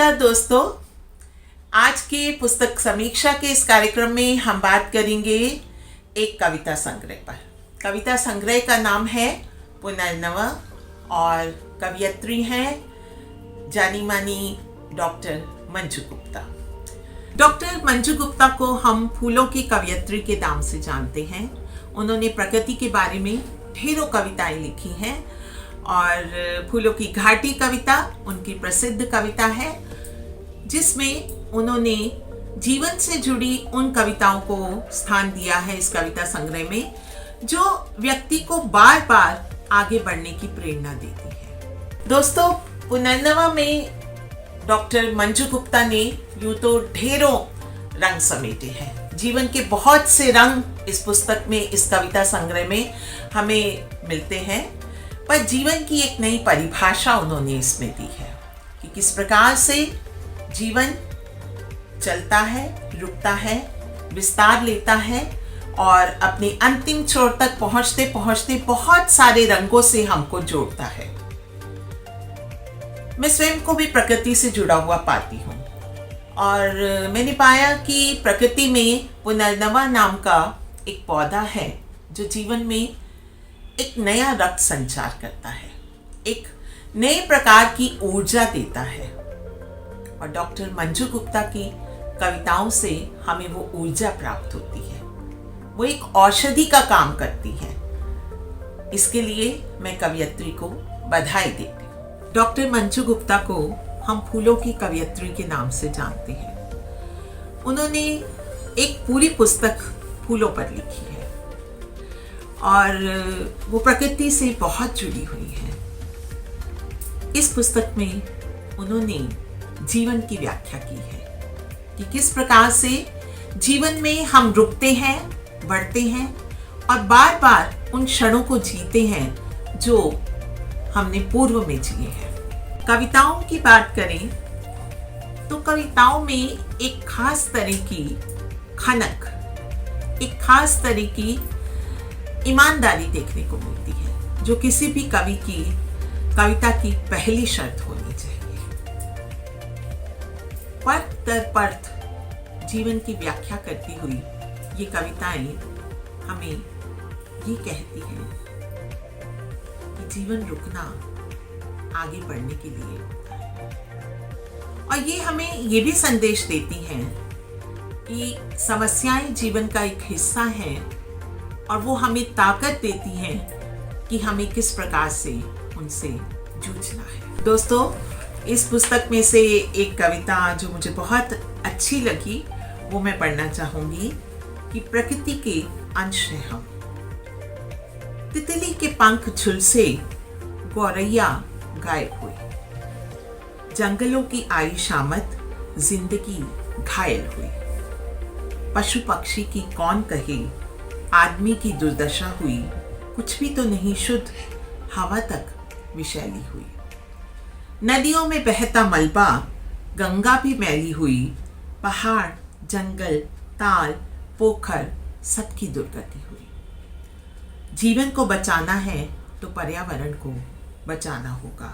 नमस्कार दोस्तों। आज के पुस्तक समीक्षा के इस कार्यक्रम में हम बात करेंगे एक कविता संग्रह पर। कविता संग्रह का नाम है पुनर्नवा और कवयित्री हैं जानी मानी डॉक्टर मंजू गुप्ता। डॉक्टर मंजू गुप्ता को हम फूलों की कवयित्री के नाम से जानते हैं। उन्होंने प्रकृति के बारे में ढेरों कविताएं लिखी हैं और फूलों की घाटी कविता उनकी प्रसिद्ध कविता है, जिसमें उन्होंने जीवन से जुड़ी उन कविताओं को स्थान दिया है इस कविता संग्रह में, जो व्यक्ति को बार बार आगे बढ़ने की प्रेरणा देती है। दोस्तों, पुनर्नवा में डॉक्टर मंजू गुप्ता ने यूं तो ढेरों रंग समेटे हैं। जीवन के बहुत से रंग इस पुस्तक में, इस कविता संग्रह में हमें मिलते हैं, पर जीवन की एक नई परिभाषा उन्होंने इसमें दी है कि किस प्रकार से जीवन चलता है, रुकता है, विस्तार लेता है और अपने अंतिम छोर तक पहुंचते पहुंचते बहुत सारे रंगों से हमको जोड़ता है। मैं स्वयं को भी प्रकृति से जुड़ा हुआ पाती हूँ और मैंने पाया कि प्रकृति में पुनर्नवा नाम का एक पौधा है जो जीवन में एक नया रक्त संचार करता है, एक नए प्रकार की ऊर्जा देता है। और डॉक्टर मंजू गुप्ता की कविताओं से हमें वो ऊर्जा प्राप्त होती है, वो एक औषधि का काम करती है। इसके लिए मैं कवयित्री को बधाई देती हूँ। डॉक्टर मंजू गुप्ता को हम फूलों की कवयित्री के नाम से जानते हैं। उन्होंने एक पूरी पुस्तक फूलों पर लिखी है और वो प्रकृति से बहुत जुड़ी हुई है। इस पुस्तक में उन्होंने जीवन की व्याख्या की है कि किस प्रकार से जीवन में हम रुकते हैं, बढ़ते हैं और बार बार उन क्षणों को जीते हैं जो हमने पूर्व में जिए हैं। कविताओं की बात करें तो कविताओं में एक खास तरह की खनक, एक खास तरह की ईमानदारी देखने को मिलती है, जो किसी भी कवि की कविता की पहली शर्त होनी चाहिए। परत दर परत जीवन की व्याख्या करती हुई ये कविताएं हमें ये कहती हैं कि जीवन रुकना आगे बढ़ने के लिए होता है। और ये हमें ये भी संदेश देती हैं कि समस्याएं जीवन का एक हिस्सा हैं और वो हमें ताकत देती हैं कि हमें किस प्रकार से उनसे जूझना है। दोस्तों, इस पुस्तक में से एक कविता जो मुझे बहुत अच्छी लगी वो मैं पढ़ना चाहूंगी कि प्रकृति के अंश हैं हम। तितली के पंख झुलसे, गौरैया गायब हुई, जंगलों की आई शामत, जिंदगी घायल हुई। पशु पक्षी की कौन कहे, आदमी की दुर्दशा हुई, कुछ भी तो नहीं शुद्ध, हवा तक विषैली हुई। नदियों में बहता मलबा, गंगा भी मैली हुई, पहाड़, जंगल, ताल, पोखर, सबकी दुर्गति हुई। जीवन को बचाना है तो पर्यावरण को बचाना होगा।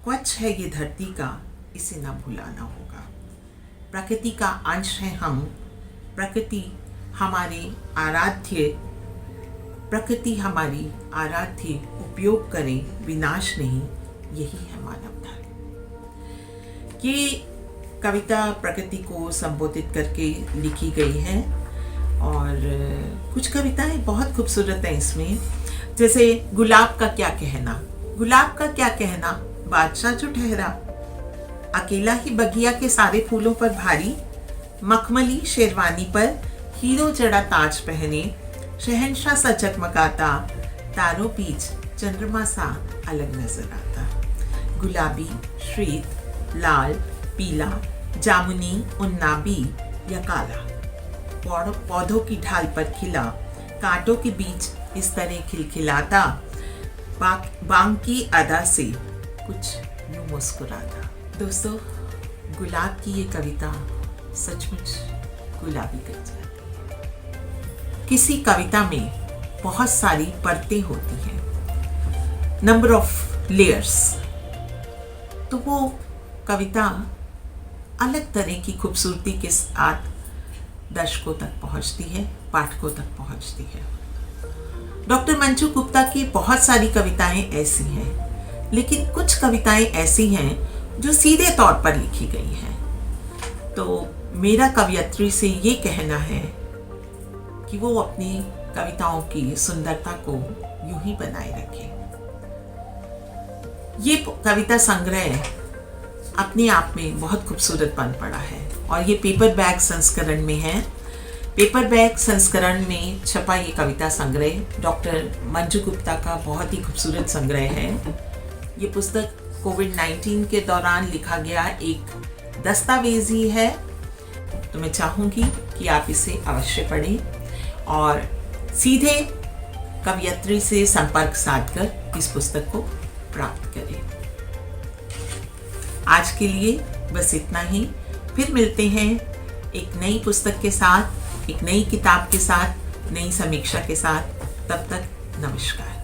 क्वच है ये धरती का, इसे न भुलाना होगा। प्रकृति का अंश है हम, प्रकृति हमारी आराध्य, उपयोग करें, विनाश नहीं, यही है मानव धर्म। ये कविता प्रकृति को संबोधित करके लिखी गई है और कुछ कविताएं बहुत खूबसूरत हैं इसमें, जैसे गुलाब का क्या कहना, गुलाब का क्या कहना, बादशाह जो ठहरा, अकेला ही बगिया के सारे फूलों पर भारी, मखमली शेरवानी पर हीरो जड़ा ताज पहने, शहंशाह सा चकमकाता, तारों बीच चंद्रमा सा अलग नजर आता। गुलाबी, श्वेत, लाल, पीला, जामुनी, उन्नाबी या काला, पौधों की ढाल पर खिला, कांटों के बीच इस तरह खिलखिलाता, बांग की अदा से कुछ यूं मुस्कुराता। दोस्तों, गुलाब की ये कविता सचमुच गुलाबी कर जाती है। किसी कविता में बहुत सारी परतें होती हैं, नंबर ऑफ लेयर्स, तो वो कविता अलग तरह की खूबसूरती के साथ दर्शकों तक पहुंचती है, पाठकों तक पहुंचती है। डॉक्टर मंजू गुप्ता की बहुत सारी कविताएं ऐसी हैं, लेकिन कुछ कविताएं ऐसी हैं जो सीधे तौर पर लिखी गई हैं। तो मेरा कवयित्री से ये कहना है कि वो अपनी कविताओं की सुंदरता को यूं ही बनाए रखे। ये कविता संग्रह अपने आप में बहुत खूबसूरत बन पड़ा है और ये पेपर बैग संस्करण में है। पेपर बैग संस्करण में छपा ये कविता संग्रह डॉक्टर मंजू गुप्ता का बहुत ही खूबसूरत संग्रह है। ये पुस्तक कोविड-19 के दौरान लिखा गया एक दस्तावेज ही है। तो मैं चाहूँगी कि आप इसे अवश्य पढ़ें और सीधे कवयित्री से संपर्क साधकर इस पुस्तक को प्राप्त करें। आज के लिए बस इतना ही। फिर मिलते हैं एक नई पुस्तक के साथ, एक नई किताब के साथ, नई समीक्षा के साथ। तब तक नमस्कार।